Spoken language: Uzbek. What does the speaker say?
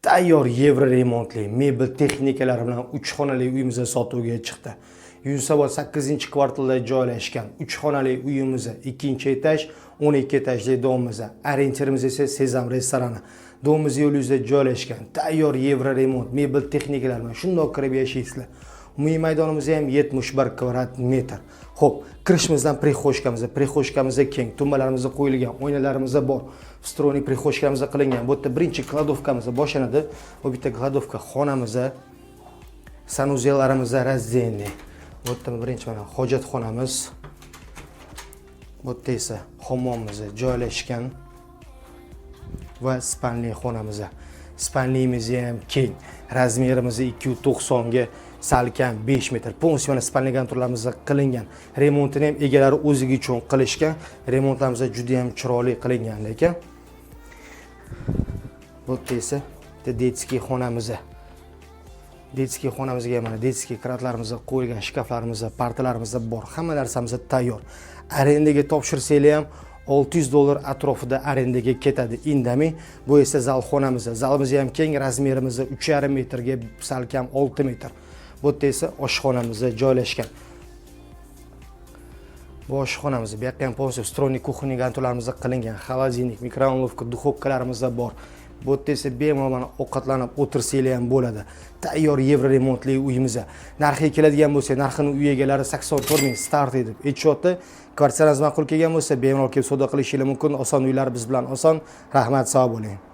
tayyor yevro remontli mebel texnikalari bilan 3 xonali uyimiz sotuvga chiqdi. Yunusobod 8-kvartalda joylashgan 3 xonali uyimiz 2-etaj, 12-etajli domimiz. Orientirimiz esa Sezam restorani. Domimiz yo'l yuzida joylashgan tayyor yevro remont mebel texnikalari bilan shundoq kirib yashaysizlar. Umumiy maydonimiz ham 71 kvadrat metr. Xo'p, kirishimizdan prixoshkamiz keng, tumbalarimiz qo'yilgan, oynalarimiz bor. Stroniy prixoshkamiz qilingan. Bu yerda birinchi kladovkamiz boshlanadi. Bu bitta kladovka xonamiz, sanuzellarimiz razdельный. Bu yerda birinchi mana hojatxonamiz. Bu yerda esa hammomimiz joylashgan va spalniy xonamiz. Spalniyimiz ham keng. Razmerimiz 290 ga salkam 5 metr. Polностью mana spalniy konturlarimiz qilingan. Remontini ham egalari o'ziga uchun qilishgan. Remontlarimiz juda ham chiroyli qilingan lekin. Bu yerda esa detskiy xonamiz. Detskiy xonamizga mana detskiy kratlarimiz qo'yilgan, shkaflarimiz, partalarimiz bor. Hamma narsamiz tayyor. Arendaga topshirsanglar ham $600 atrofida arendaga ketadi indamay. Bu esa zal xonamiz. Zalimiz ham keng, razmerimiz 3,5 metrga salkam 6 metr. Bu yerda esa oshxonamiz joylashgan. Bu oshxonamiz, bu yoqqa ham полностью встроенный кухонный konturlarimiz qilingan, холодильник, mikrovolnovka, duxovkalarimiz bor. Bu yerda esa bemalol ovqatlanib o'tirsanglar ham bo'ladi. Tayyor yevro remontli uyimiz. Narxiga keladigan bo'lsa, narxini uy egalari 84 ming start edib aytishyapti. Kvartirangiz ma'qul kelgan bo'lsa, bemalol kelib savdo qilishingiz mumkin. Oson uylar biz bilan oson. Rahmat, sog' bo'ling.